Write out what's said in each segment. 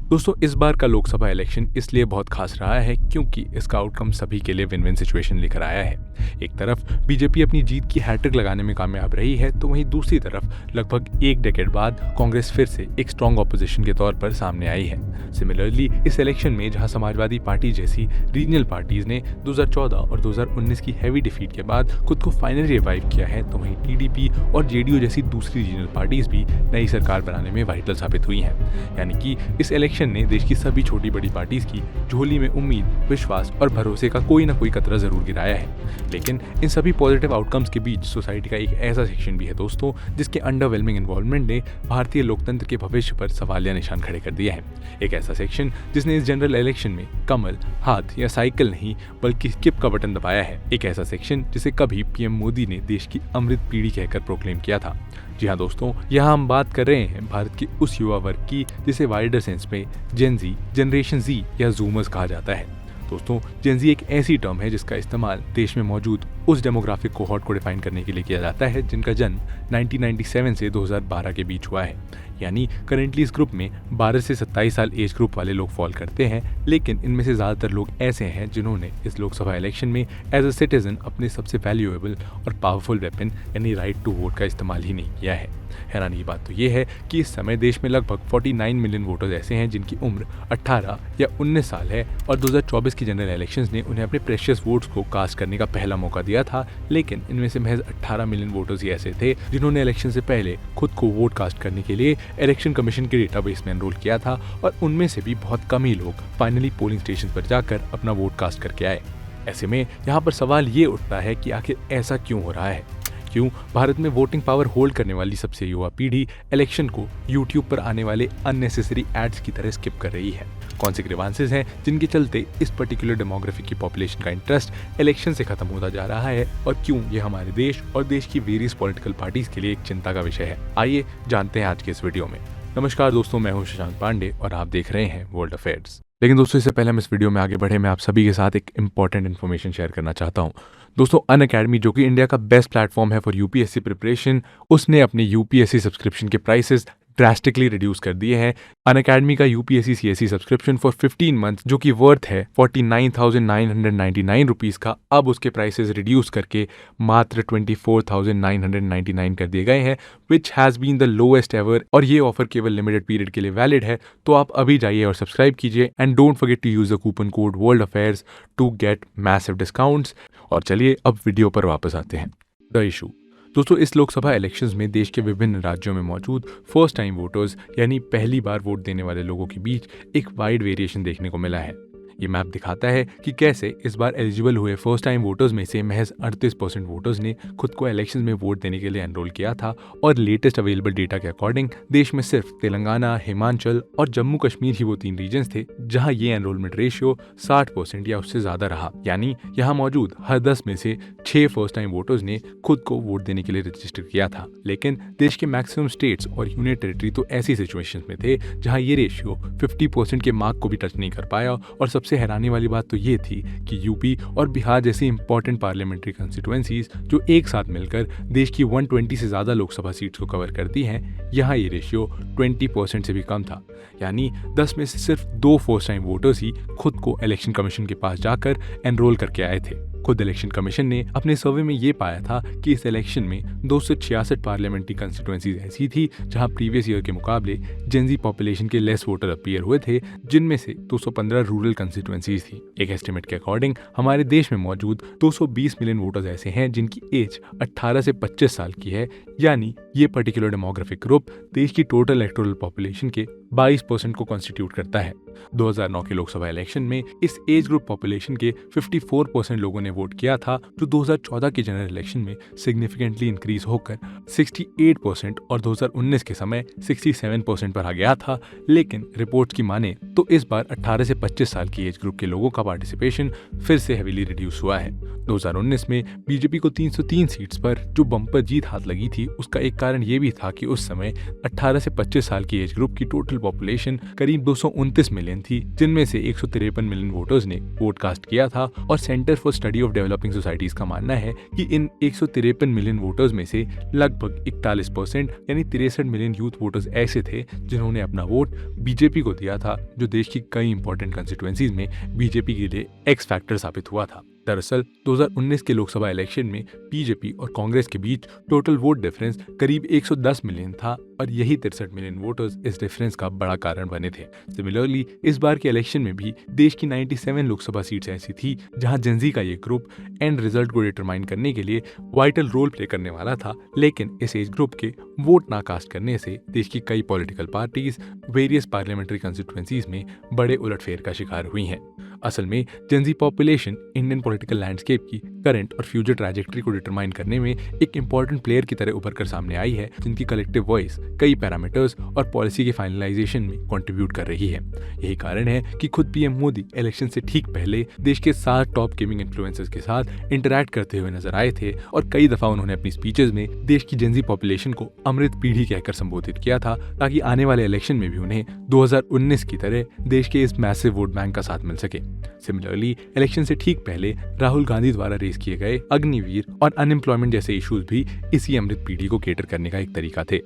दोस्तों, इस बार का लोकसभा इलेक्शन इसलिए बहुत खास रहा है क्योंकि इसका आउटकम सभी के लिए विन विन सिचुएशन लेकर आया है। एक तरफ बीजेपी अपनी जीत की हैट्रिक लगाने में कामयाब रही है, तो वहीं दूसरी तरफ लगभग एक डेकेड बाद कांग्रेस फिर से एक स्ट्रॉन्ग ऑपोजिशन के तौर पर सामने आई है। सिमिलरली इस इलेक्शन में जहां समाजवादी पार्टी जैसी रीजनल पार्टीज ने 2014 और 2019 की हैवी डिफीट के बाद खुद को फाइनली रिवाइव किया है, तो वहीं टीडीपी और जेडीयू जैसी दूसरी रीजनल पार्टीज भी नई सरकार बनाने में वाइटल साबित हुई हैं। यानी कि इस इलेक्शन ने देश की सभी छोटी बड़ी पार्टीज की झोली में उम्मीद, विश्वास और भरोसे का कोई ना कोई कतरा जरूर गिराया है। लेकिन इन सभी पॉजिटिव आउटकम्स के बीच सोसाइटी का एक ऐसा सेक्शन भी है दोस्तों, जिसके अंडरवेलमिंग इन्वॉल्वमेंट ने भारतीय लोकतंत्र के भविष्य पर सवालिया निशान खड़े कर दिया है। एक ऐसा सेक्शन जिसने इस जनरल इलेक्शन में कमल, हाथ या साइकिल नहीं बल्कि स्किप का बटन दबाया है। एक ऐसा सेक्शन जिसे कभी पीएम मोदी ने देश की अमृत पीढ़ी कहकर प्रोक्लेम किया था। जी हाँ दोस्तों, यहाँ हम बात कर रहे हैं भारत के उस युवा वर्ग की जिसे वाइडर सेंस में जेन जी, जनरेशन जी या जूमर्स कहा जाता है। दोस्तों, जेन जी एक ऐसी टर्म है जिसका इस्तेमाल देश में मौजूद उस डेमोग्राफिक कोहॉर्ट को डिफाइन करने के लिए किया जाता है जिनका जन्म 1997 से 2012 के बीच हुआ है। यानी करेंटली इस ग्रुप में 12 से 27 साल एज ग्रुप वाले लोग फॉल करते हैं, लेकिन इनमें से ज़्यादातर लोग ऐसे हैं जिन्होंने इस लोकसभा इलेक्शन में एज अ सिटीजन अपने सबसे वैल्यूएबल और पावरफुल वेपन यानी राइट टू वोट का इस्तेमाल ही नहीं किया है। हैरानी की बात तो ये है कि इस समय देश में लगभग 49 मिलियन वोटर्स ऐसे हैं जिनकी उम्र 18 या 19 साल है और 2024 की जनरल इलेक्शंस ने उन्हें अपने प्रेशियस वोट्स को कास्ट करने का पहला मौका दिया था। लेकिन इनमें से महज 18 मिलियन वोटर्स ही ऐसे थे जिन्होंने इलेक्शन से पहले खुद को वोट कास्ट करने के लिए इलेक्शन कमीशन के डेटाबेस में एनरोल किया था और उनमें से भी बहुत कम ही लोग फाइनली पोलिंग स्टेशन पर जाकर अपना वोट कास्ट करके आए। ऐसे में यहाँ पर सवाल ये उठता है कि आखिर ऐसा क्यों हो रहा है? क्यों भारत में वोटिंग पावर होल्ड करने वाली सबसे युवा पीढ़ी इलेक्शन को यूट्यूब पर आने वाले अननेसेसरी एड्स की तरह स्किप कर रही है? कौन से ग्रीवांसेस हैं जिनके चलते इस पर्टिकुलर डेमोग्राफी की पॉपुलेशन का इंटरेस्ट इलेक्शन से खत्म होता जा रहा है और क्यों ये हमारे देश और देश की वेरियस पॉलिटिकल पार्टीज के लिए एक चिंता का विषय है? आइए जानते हैं आज के इस वीडियो में। नमस्कार दोस्तों, मैं हूं शशांक पांडे और आप देख रहे हैं वर्ल्ड अफेयर्स। लेकिन दोस्तों, इससे पहले हम इस वीडियो में आगे बढ़े, मैं आप सभी के साथ एक इंपॉर्टेंट इन्फॉर्मेशन शेयर करना चाहता हूं। दोस्तों, अनअकैडमी जो कि इंडिया का बेस्ट प्लेटफॉर्म है फॉर यूपीएससी प्रिपरेशन, उसने अपने यूपीएससी सब्सक्रिप्शन के प्राइसेस ड्रास्टिकली रिड्यूस कर दिए हैं। अनअकैडमी का UPSC CSC subscription for 15 month जो कि वर्थ है 49,999 रुपीज़ का, अब उसके प्राइसेस रिड्यूस करके मात्र 24,999 कर दिए गए हैं, which has been the lowest ever. और ये ऑफर केवल लिमिटेड पीरियड के लिए वैलिड है, तो आप अभी जाइए और सब्सक्राइब कीजिए and don't forget to use the coupon code world affairs to get massive discounts. और चलिए अब वीडियो पर वापस आते हैं। द इशू दोस्तों, इस लोकसभा इलेक्शंस में देश के विभिन्न राज्यों में मौजूद फर्स्ट टाइम वोटर्स यानी पहली बार वोट देने वाले लोगों के बीच एक वाइड वेरिएशन देखने को मिला है। ये मैप दिखाता है कि कैसे इस बार एलिजिबल हुए फर्स्ट टाइम वोटर्स में से महज 38% वोटर्स ने खुद को इलेक्शन में वोट देने के लिए एनरोल किया था और लेटेस्ट अवेलेबल डेटा के अकॉर्डिंग देश में सिर्फ तेलंगाना, हिमाचल और जम्मू कश्मीर ही वो 3 रीजन्स थे जहां ये एनरोलमेंट रेशियो 60% या उससे ज्यादा रहा। यानी यहाँ मौजूद हर 10 में से 6 फर्स्ट टाइम वोटर्स ने खुद को वोट देने के लिए रजिस्टर किया था। लेकिन देश के मैक्सिमम स्टेट्स और यूनियन टेरिटरी तो ऐसी सिचुएशन में थे जहाँ ये रेशियो 50% के मार्क को भी टच नहीं कर पाया। और सबसे हैरानी वाली बात तो ये थी कि यूपी और बिहार जैसी इंपॉर्टेंट पार्लियामेंट्री कंस्टिट्यूएंसीज जो एक साथ मिलकर देश की 120 से ज्यादा लोकसभा सीट्स को कवर करती हैं, यहाँ ये रेशियो 20% से भी कम था। यानी 10 में से सिर्फ 2 फर्स्ट टाइम वोटर्स ही खुद को इलेक्शन कमीशन के पास जाकर एनरोल करके आए थे। खुद इलेक्शन कमीशन ने अपने सर्वे में ये पाया था कि इस इलेक्शन में 266 पार्लियामेंट्री कंस्टिट्यूएंसीज ऐसी थी जहां प्रीवियस ईयर के मुकाबले जेनजी पॉपुलेशन के लेस वोटर अपीयर हुए थे, जिनमें से 215 रूरल कंस्टिट्यूएंसीज थी। एक एस्टिमेट के अकॉर्डिंग हमारे देश में मौजूद 220 मिलियन वोटर्स ऐसे हैं जिनकी एज 18 से 25 साल की है। यानी ये पर्टिकुलर डेमोग्राफिक ग्रुप देश की टोटल इलेक्टोरल पॉपुलेशन के 22% को कॉन्स्टिट्यूट करता है। 2009 के लोकसभा इलेक्शन में इस एज ग्रुप पॉपुलेशन के 54% लोगों ने वोट किया था, जो 2014 के जनरल इलेक्शन में सिग्निफिकेंटली इंक्रीज होकर 68% और 2019 के समय 67% पर आ गया था। लेकिन रिपोर्ट्स की माने तो इस बार 18 से 25 साल की एज ग्रुप के लोगों का पार्टिसिपेशन फिर से हेवीली रिड्यूस हुआ है। 2019 में बीजेपी को 303 सीट्स पर जो बम्पर जीत हाथ लगी थी, उसका एक कारण ये भी था कि उस समय 18 से 25 साल की एज ग्रुप की टोटल पॉपुलेशन करीब 229 मिलियन थी, जिनमें से 153 मिलियन वोटर्स ने वोट कास्ट किया था और centre for study of developing societies का मानना है कि इन 153 मिलियन वोटर्स में से लगभग 41% यानी 63 मिलियन यूथ वोटर्स ऐसे थे जिन्होंने अपना वोट बीजेपी को दिया था, जो देश की कई इंपॉर्टेंट कंस्टिट्यूएंसीज में बीजेपी के लिए एक्स फैक्टर साबित हुआ था। दरअसल 2019 के लोकसभा इलेक्शन में बीजेपी और कांग्रेस के बीच टोटल वोट डिफरेंस करीब 110 मिलियन था और यही 63 मिलियन वोटर्स इस डिफरेंस का बड़ा कारण बने थे। सिमिलरली इस बार के इलेक्शन में भी देश की 97 लोकसभा सीट्स ऐसी थी जहां जेनजी का ये ग्रुप एंड रिजल्ट को डिटरमाइन करने के लिए वाइटल रोल प्ले करने वाला था, लेकिन इस एज ग्रुप के वोट ना कास्ट करने से देश की कई political parties various parliamentary constituencies में बड़े उलटफेर का शिकार हुई हैं। असल में Gen Z population Indian political landscape की करंट और फ्यूचर ट्रैजेक्टरी को डिटरमाइन करने में एक इंपॉर्टेंट प्लेयर की तरह उभर कर सामने आई है, जिनकी कलेक्टिव वॉइस कई पैरामीटर्स और पॉलिसी के फाइनलाइजेशन में कंट्रीब्यूट कर रही है। यही कारण है कि खुद पीएम मोदी इलेक्शन से ठीक पहले देश के 7 टॉप गेमिंग इन्फ्लुएंसर्स के साथ इंटरैक्ट करते हुए नजर आए थे और कई दफा उन्होंने अपनी स्पीचेस में देश की जेनजी पॉपुलेशन को अमृत पीढ़ी कहकर संबोधित किया था, ताकि आने वाले इलेक्शन में भी उन्हें 2019 की तरह देश के इस मैसिव वोट बैंक का साथ मिल सके। सिमिलरली इलेक्शन से ठीक पहले राहुल गांधी द्वारा रेस किए गए अग्निवीर और अनएम्प्लॉयमेंट जैसे इश्यूज भी इसी अमृत पीढ़ी को केटर करने का एक तरीका थे।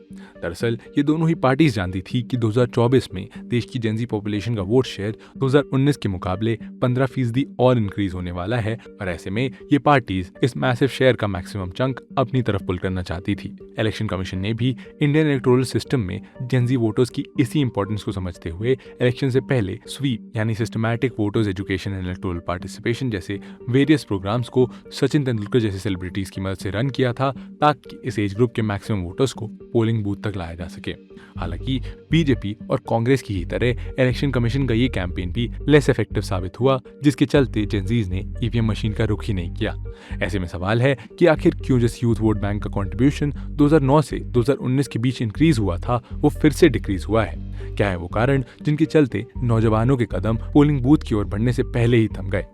दरअसल ये दोनों ही पार्टीज जानती थी कि 2024 में देश की जेनजी पॉपुलेशन का वोट शेयर 2019 के मुकाबले 15% और इंक्रीज होने वाला है और ऐसे में ये पार्टीज इस मैसिव शेयर का मैक्सिमम चंक अपनी तरफ पुल करना चाहती थी। इलेक्शन कमीशन ने भी इंडियन इलेक्टोरल सिस्टम में जेनजी वोटर्स की इसी इंपॉर्टेंस को समझते हुए इलेक्शन से पहले स्वीप यानी systematic voters education and electoral participation जैसे वेरियस प्रोग्राम्स को सचिन तेंदुलकर जैसे सेलिब्रिटीज की मदद से रन किया था, ताकि इस एज ग्रुप के मैक्सिमम वोटर्स को पोलिंग बूथ तक लाया जा सके। हालांकि बीजेपी और कांग्रेस की ही तरह इलेक्शन कमीशन का ये कैंपेन भी लेस इफेक्टिव साबित हुआ, जिसके चलते जेनजीज ने ईवीएम मशीन का रुख ही नहीं किया। ऐसे में सवाल है कि आखिर क्यों जिस यूथ वोट बैंक का कंट्रीब्यूशन 2009 से 2019 के बीच इंक्रीज हुआ था वो फिर से डिक्रीज हुआ है। क्या है वो कारण जिनके चलते नौजवानों के कदम पोलिंग बूथ की ओर बढ़ने से पहले ही थम गए?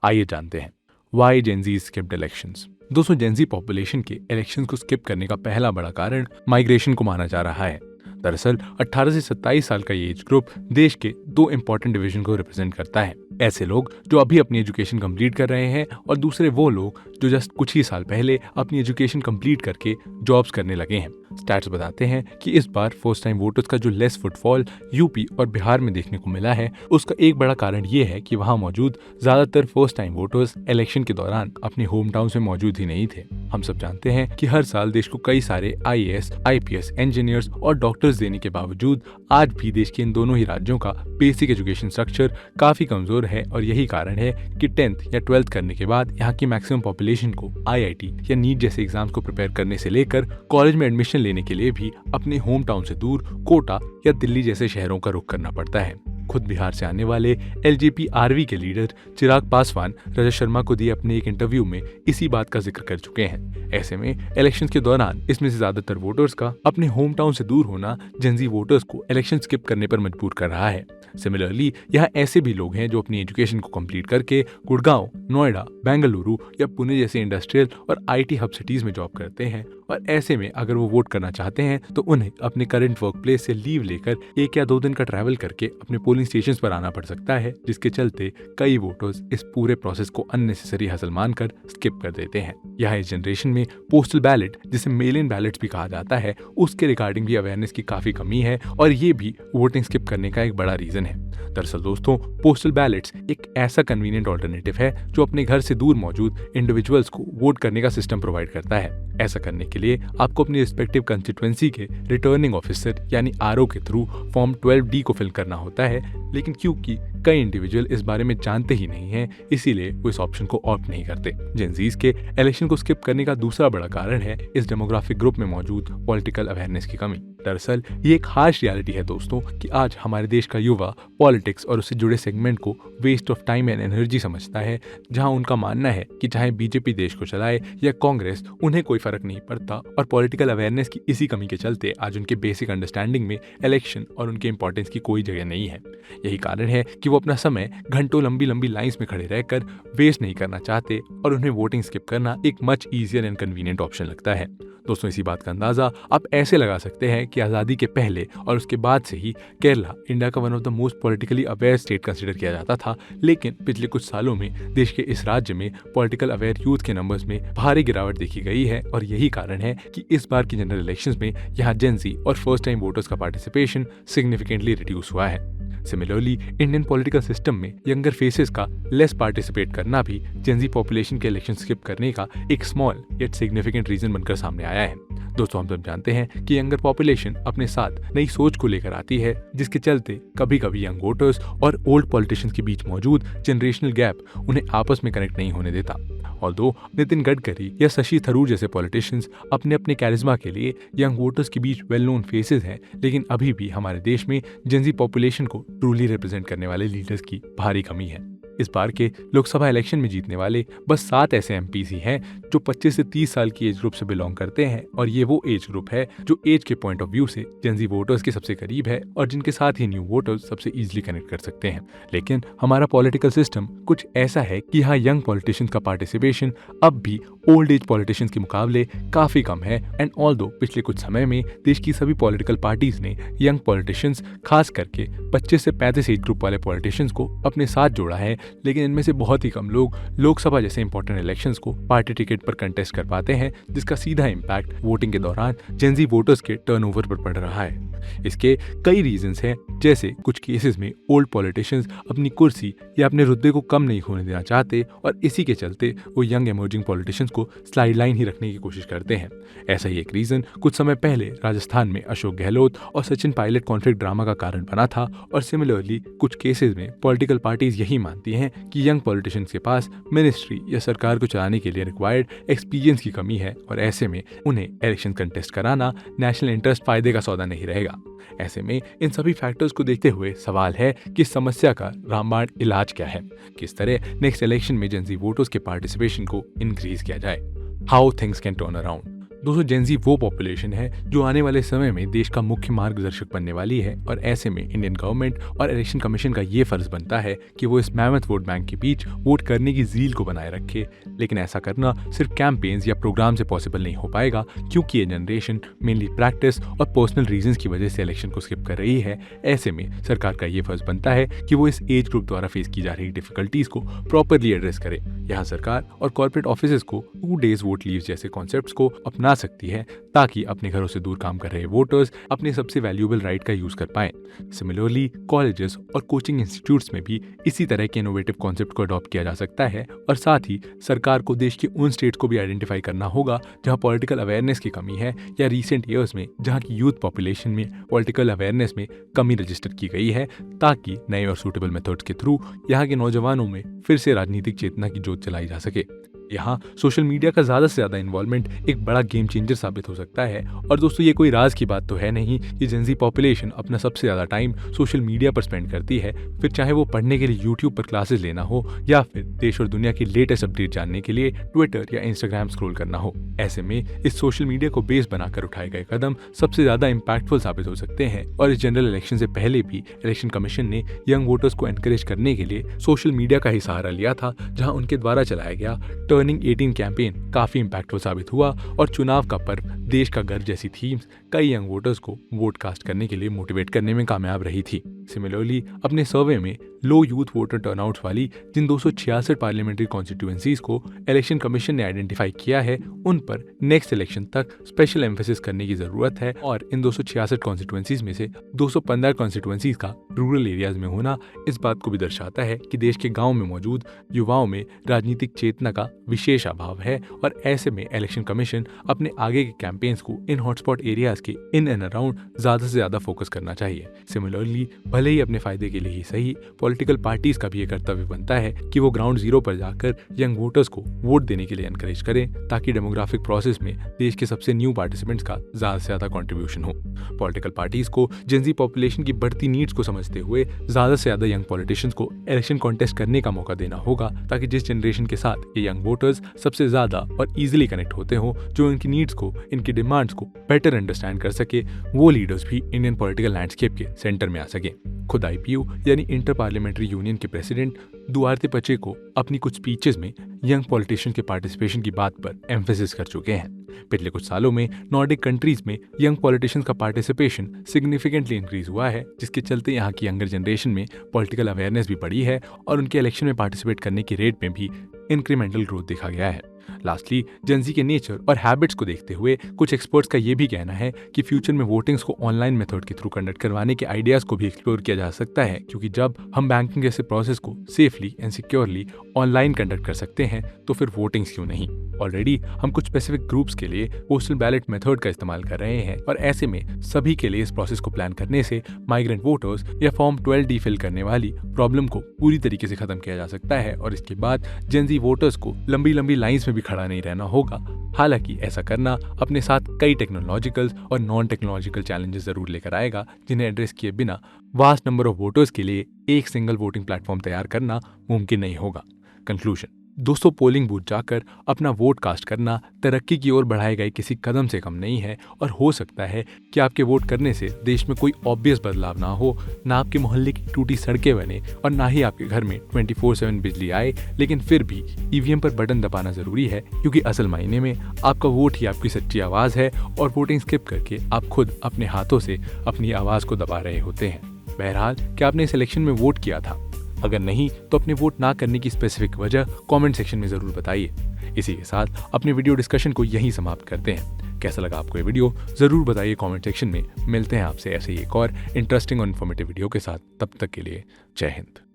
आइए जानते हैं व्हाई जेनजी स्किप्ड इलेक्शंस। दोस्तों, जेनजी पॉपुलेशन के इलेक्शंस को स्किप करने का पहला बड़ा कारण माइग्रेशन को माना जा रहा है। दरअसल 18 से 27 साल का ये एज ग्रुप देश के 2 इंपॉर्टेंट डिवीजन को रिप्रेजेंट करता है। ऐसे लोग जो अभी अपनी एजुकेशन कंप्लीट कर रहे हैं और दूसरे वो लोग जो जस्ट कुछ ही साल पहले अपनी एजुकेशन कंप्लीट करके जॉब्स करने लगे हैं। स्टैट्स बताते हैं कि इस बार फर्स्ट टाइम वोटर्स का जो लेस फुटफॉल यूपी और बिहार में देखने को मिला है, उसका एक बड़ा कारण ये है कि वहाँ मौजूद ज्यादातर फर्स्ट टाइम वोटर्स इलेक्शन के दौरान अपने होम टाउन में मौजूद ही नहीं थे। हम सब जानते हैं कि हर साल देश को कई सारे IAS, IPS, इंजीनियर्स और डॉक्टर्स देने के बावजूद आज भी देश के इन दोनों ही राज्यों का बेसिक एजुकेशन स्ट्रक्चर काफी कमजोर है और यही कारण है कि 10th या 12th करने के बाद यहाँ की मैक्सिमम पॉपुलेशन को IIT या नीट जैसे एग्जाम्स को प्रिपेयर करने से लेकर कॉलेज में एडमिशन लेने के लिए भी अपने होम टाउन से दूर कोटा या दिल्ली जैसे शहरों का रुख करना पड़ता है। खुद बिहार से आने वाले LJP-RV के लीडर चिराग पासवान रजत शर्मा को दिए अपने एक इंटरव्यू में इसी बात का जिक्र कर चुके हैं। ऐसे में इलेक्शंस के दौरान इसमें से ज्यादातर वोटर्स का अपने होम टाउन से दूर होना जेनजी वोटर्स को इलेक्शन स्किप करने पर मजबूर कर रहा है। सिमिलरली यहाँ ऐसे भी लोग हैं जो अपनी एजुकेशन को कंप्लीट करके गुड़गांव, नोएडा, बेंगलुरु या पुणे जैसे इंडस्ट्रियल और IT हब सिटीज में जॉब करते हैं और ऐसे में अगर वो वोट करना चाहते हैं तो उन्हें अपने करंट वर्क प्लेस से लीव लेकर 1 या 2 दिन का ट्रैवल करके अपने पोलिंग स्टेशंस पर आना पड़ सकता है, जिसके चलते कई वोटर्स इस पूरे प्रोसेस को अननेसेसरी हसल मानकर स्किप कर देते हैं। यहाँ इस जनरेशन में पोस्टल बैलेट, जिसे मेल इन बैलेट्स भी कहा जाता है, उसके रिगार्डिंग भी अवेयरनेस की काफी कमी है और ये भी वोटिंग स्किप करने का एक बड़ा रीजन है। दरअसल दोस्तों, पोस्टल बैलेट्स एक ऐसा कन्वीनियंट ऑल्टरनेटिव है जो अपने घर से दूर मौजूद इंडिविजुअल्स को वोट करने का सिस्टम प्रोवाइड करता है। ऐसा करने के लिए आपको अपनी रिस्पेक्टिव कंस्टिट्यूएंसी के रिटर्निंग ऑफिसर यानी RO के थ्रू फॉर्म 12D को फिल करना होता है, लेकिन क्योंकि कई इंडिविजुअल इस बारे में जानते ही नहीं हैं, इसीलिए वो इस ऑप्शन को ऑप्ट नहीं करते। जेनजीज के इलेक्शन को स्किप करने का दूसरा बड़ा कारण है इस डेमोग्राफिक ग्रुप में मौजूद पॉलिटिकल अवेयरनेस की कमी। दरअसल ये एक हार्श रियलिटी है दोस्तों कि आज हमारे देश का युवा पॉलिटिक्स और उससे जुड़े सेगमेंट को waste of time and energy समझता है, जहां उनका मानना है कि चाहे बीजेपी देश को चलाए या कांग्रेस, उन्हें कोई फर्क नहीं पड़ता और पॉलिटिकल अवेयरनेस की इसी कमी के चलते आज उनके बेसिक अंडरस्टैंडिंग में इलेक्शन और उनके इंपॉर्टेंस की कोई जगह नहीं है। यही कारण है कि वो वो अपना समय घंटों लंबी लंबी लाइंस में खड़े रहकर वेस्ट नहीं करना चाहते और उन्हें वोटिंग स्किप करना एक much easier and convenient option लगता है। दोस्तों, इसी बात का अंदाजा आप ऐसे लगा सकते हैं कि आज़ादी के पहले और उसके बाद से ही केरला इंडिया का one of the most politically aware state consider किया जाता था, लेकिन पिछले कुछ सालों में देश के इस राज्य में पॉलिटिकल अवेयर यूथ के नंबर्स में भारी गिरावट देखी गई है और यही कारण है कि इस बार की जनरल इलेक्शंस में यहाँ जेन ज़ी और फर्स्ट टाइम वोटर्स का पार्टिसिपेशन सिग्निफिकेंटली रिड्यूस हुआ है। सिमिलरली इंडियन पॉलिटिकल सिस्टम में यंगर फेसेस का लेस पार्टिसिपेट करना भी जेन ज़ी पॉपुलेशन के इलेक्शन स्किप करने का एक स्मॉल येट सिग्निफिकेंट रीजन बनकर सामने आया है। दोस्तों, हम सब जानते हैं कि यंगर पॉपुलेशन अपने साथ नई सोच को लेकर आती है, जिसके चलते कभी कभी यंग वोटर्स और ओल्ड पॉलिटिशियंस के बीच मौजूद जनरेशनल गैप उन्हें आपस में कनेक्ट नहीं होने देता। ऑल्दो नितिन गडकरी या शशि थरूर जैसे पॉलिटिशियंस अपने अपने कैरिज्मा के लिए यंग वोटर्स के बीच वेल नोन फेसेस हैं, लेकिन अभी भी हमारे देश में जेन ज़ी पॉपुलेशन को ट्रूली रिप्रेजेंट करने वाले लीडर्स की भारी कमी है। इस बार के लोकसभा इलेक्शन में जीतने वाले बस 7 ऐसे एमपीज ही हैं जो 25 से 30 साल की एज ग्रुप से बिलोंग करते हैं, और ये वो एज ग्रुप है जो एज के पॉइंट ऑफ व्यू से जेन ज़ी वोटर्स के सबसे करीब है और जिनके साथ ही न्यू वोटर्स सबसे इजीली कनेक्ट कर सकते हैं। लेकिन हमारा पॉलिटिकल सिस्टम कुछ ऐसा है कि यहाँ यंग पॉलिटिशियंस का पार्टिसिपेशन अब भी ओल्ड एज पॉलिटिशियंस के मुकाबले काफी कम है। एंड ऑल्दो पिछले कुछ समय में देश की सभी पॉलिटिकल पार्टीज ने यंग पॉलिटिशियंस, खास करके 25 से 35 एज ग्रुप वाले पॉलिटिशियंस को अपने साथ जोड़ा है, लेकिन इनमें से बहुत ही कम लोग लोकसभा जैसे इंपॉर्टेंट इलेक्शंस को पार्टी टिकट पर कंटेस्ट कर पाते हैं, जिसका सीधा इम्पैक्ट वोटिंग के दौरान जेन ज़ी वोटर्स के टर्नओवर पर पड़ रहा है। इसके कई रीजंस हैं, जैसे कुछ केसेस में ओल्ड पॉलिटिशियंस अपनी कुर्सी या अपने रुतबे को कम नहीं होने देना चाहते और इसी के चलते वो यंग इमर्जिंग पॉलिटिशियंस को स्लाइड लाइन ही रखने की कोशिश करते हैं। ऐसा ही एक रीजन कुछ समय पहले राजस्थान में अशोक गहलोत और सचिन पायलट कॉन्फ्लिक्ट ड्रामा का कारण बना था, और सिमिलरली कुछ केसेस में पॉलिटिकल पार्टीज यही मानती हैं कि यंग पॉलिटिशियंस के पास मिनिस्ट्री या सरकार को चलाने के लिए रिक्वायर्ड एक्सपीरियंस की कमी है और ऐसे में उन्हें इलेक्शन कंटेस्ट कराना नेशनल इंटरेस्ट फायदे का सौदा नहीं रहेगा। ऐसे में इन सभी फैक्टर्स को देखते हुए सवाल है कि इस समस्या का रामबाण इलाज क्या है, किस तरह नेक्स्ट इलेक्शन में जेन ज़ी वोटर्स के पार्टिसिपेशन को इंक्रीज किया जाए। How things can turn around. दोस्तों, जेन ज़ी वो पॉपुलेशन है जो आने वाले समय में देश का मुख्य मार्गदर्शक बनने वाली है, और ऐसे में इंडियन गवर्नमेंट और इलेक्शन कमीशन का ये फर्ज बनता है कि वो इस मैमथ वोट बैंक के बीच वोट करने की ज़ील को बनाए रखे। लेकिन ऐसा करना सिर्फ कैंपेन्स या प्रोग्राम से पॉसिबल नहीं हो पाएगा, क्योंकि ये जनरेशन मेनली प्रैक्टिस और पर्सनल रीजंस की वजह से इलेक्शन को स्किप कर रही है। ऐसे में सरकार का ये फर्ज बनता है कि वो इस एज ग्रुप द्वारा फेस की जा रही डिफिकल्टीज को प्रॉपरली एड्रेस करे। यहाँ सरकार और कॉर्पोरेट ऑफिसेज को 2 days वोट लीव जैसे कॉन्सेप्ट्स को अपना सकती है, ताकि अपने घरों से दूर काम कर रहे वोटर्स अपने सबसे वैल्यूएबल राइट का यूज कर पाएं। सिमिलरली कॉलेजेस और कोचिंग इंस्टीट्यूट्स में भी इसी तरह के इनोवेटिव कॉन्सेप्ट को अडॉप्ट किया जा सकता है, और साथ ही सरकार को देश के उन स्टेट्स को भी आइडेंटिफाई करना होगा जहां पॉलिटिकल अवेयरनेस की कमी है, या रिसेंट ईयर्स में जहां की यूथ पॉपुलेशन में पॉलिटिकल अवेयरनेस में कमी रजिस्टर की गई है, ताकि नए और सूटेबल मेथड्स के थ्रू यहाँ के नौजवानों में फिर से राजनीतिक चेतना की जोत जलाई जा सके। यहाँ सोशल मीडिया का ज़्यादा से ज़्यादा इन्वॉल्वमेंट एक बड़ा गेम चेंजर साबित हो सकता है। और दोस्तों, ये कोई राज की बात तो है नहीं कि जेन ज़ी पॉपुलेशन अपना सबसे ज़्यादा टाइम सोशल मीडिया पर स्पेंड करती है, फिर चाहे वो पढ़ने के लिए यूट्यूब पर क्लासेस लेना हो या फिर देश और दुनिया की लेटेस्ट अपडेट जानने के लिए ट्विटर या इंस्टाग्राम स्क्रॉल करना हो। ऐसे में इस सोशल मीडिया को बेस बनाकर उठाए गए कदम सबसे ज़्यादा इम्पैक्टफुल साबित हो सकते हैं, और इस जनरल इलेक्शन से पहले भी इलेक्शन कमीशन ने यंग वोटर्स को एनकरेज करने के लिए सोशल मीडिया का ही सहारा लिया था, जहाँ उनके द्वारा चलाया गया टर्निंग 18 कैंपेन काफी इंपैक्टफुल साबित हुआ, और चुनाव का पर्व, देश का घर जैसी थीम्स कई यंग वोटर्स को वोट कास्ट करने के लिए मोटिवेट करने में कामयाब रही थी। सिमिलरली अपने सर्वे में लो यूथ वोटर टर्नआउट वाली जिन 266 पार्लियामेंट्री कॉन्स्टिट्यूएंसीज को इलेक्शन कमीशन ने आइडेंटिफाई किया है, उन पर नेक्स्ट इलेक्शन तक स्पेशल एम्फेसिस करने की जरूरत है, और इन 266 कॉन्स्टिट्यूएंसीज में से 215 कॉन्स्टिट्यूएंसीज का रूरल एरियाज में होना इस बात को भी दर्शाता है कि देश के गाँव में मौजूद युवाओं में राजनीतिक चेतना का विशेष अभाव है, और ऐसे में इलेक्शन कमीशन अपने आगे के कैंपेन्स को इन हॉटस्पॉट एरियाज के इन एंड अराउंड ज्यादा से ज्यादा फोकस करना चाहिए। सिमिलरली भले ही अपने फायदे के लिए ही सही, पॉलिटिकल पार्टीज का भी ये कर्तव्य बनता है कि वो ग्राउंड जीरो पर जाकर यंग वोटर्स को वोट देने के लिए एनकरेज करें, ताकि डेमोग्राफिक प्रोसेस में देश के सबसे न्यू पार्टिसिपेंट्स का ज्यादा से ज्यादा कंट्रीब्यूशन हो। पॉलिटिकल पार्टीज को जेन ज़ी पॉपुलेशन की बढ़ती नीड्स को समझते हुए ज्यादा से ज्यादा यंग पॉलिटिशियंस को इलेक्शन कॉन्टेस्ट करने का मौका देना होगा, ताकि जिस जनरेशन के साथ ये यंग वोटर्स सबसे ज्यादा और इजीली कनेक्ट होते हो, जो इनकी नीड्स को, इनके की डिमांड्स को बेटर अंडरस्टैंड कर सके, वो लीडर्स भी इंडियन पॉलिटिकल लैंडस्केप के सेंटर में आ सके। खुद IPU यानी इंटर पार्लियामेंट्री यूनियन के प्रेसिडेंट दुआर्ते पचेको अपनी कुछ स्पीचेस में यंग पॉलिटिशियन के पार्टिसिपेशन की बात पर एम्फेसिस कर चुके हैं। पिछले कुछ सालों में नॉर्डिक कंट्रीज में यंग पॉलिटिशियंस का पार्टिसिपेशन सिग्निफिकेंटली इंक्रीज हुआ है, जिसके चलते यहाँ की यंगर जनरेशन में पॉलिटिकल अवेयरनेस भी बढ़ी है और उनके इलेक्शन में पार्टिसिपेट करने की रेट में भी इंक्रीमेंटल ग्रोथ देखा गया है। लास्टली, जेनजी के नेचर और हैबिट्स को देखते हुए कुछ एक्सपर्ट्स का ये भी कहना है कि फ्यूचर में वोटिंग्स को ऑनलाइन मेथड के थ्रू कंडक्ट करवाने के आइडियाज को भी एक्सप्लोर किया जा सकता है, क्योंकि जब हम बैंकिंग जैसे प्रोसेस को safely and securely online conduct कर सकते हैं तो फिर वोटिंग्स क्यों नहीं। ऑलरेडी हम कुछ स्पेसिफिक ग्रुप्स के लिए पोस्टल बैलेट मेथड का इस्तेमाल कर रहे हैं और ऐसे में सभी के लिए इस प्रोसेस को प्लान करने से माइग्रेंट वोटर्स या फॉर्म 12D फिल करने वाली प्रॉब्लम को पूरी तरीके से खत्म किया जा सकता है और इसके बाद जेनजी वोटर्स को लंबी लंबी लाइंस में भी खड़ा नहीं रहना होगा। हालांकि ऐसा करना अपने साथ कई टेक्नोलॉजिकल और नॉन टेक्नोलॉजिकल चैलेंजेस जरूर लेकर आएगा, जिन्हें एड्रेस किए बिना वास्ट नंबर ऑफ वोटर्स के लिए एक सिंगल वोटिंग प्लेटफॉर्म तैयार करना मुमकिन नहीं होगा। कंक्लूजन दोस्तों, पोलिंग बूथ जाकर अपना वोट कास्ट करना तरक्की की ओर बढ़ाए गए किसी कदम से कम नहीं है और हो सकता है कि आपके वोट करने से देश में कोई ऑब्वियस बदलाव ना हो, ना आपके मोहल्ले की टूटी सड़कें बने और ना ही आपके घर में 24/7 बिजली आए, लेकिन फिर भी EVM पर बटन दबाना जरूरी है, क्योंकि असल मायने में आपका वोट ही आपकी सच्ची आवाज़ है और वोटिंग स्किप करके आप खुद अपने हाथों से अपनी आवाज़ को दबा रहे होते हैं। बहरहाल, क्या आपने इस इलेक्शन में वोट किया था? अगर नहीं तो अपने वोट ना करने की स्पेसिफिक वजह कमेंट सेक्शन में जरूर बताइए। इसी के साथ अपने वीडियो डिस्कशन को यहीं समाप्त करते हैं। कैसा लगा आपको ये वीडियो जरूर बताइए कमेंट सेक्शन में। मिलते हैं आपसे ऐसे ही एक और इंटरेस्टिंग और इन्फॉर्मेटिव वीडियो के साथ। तब तक के लिए जय हिंद।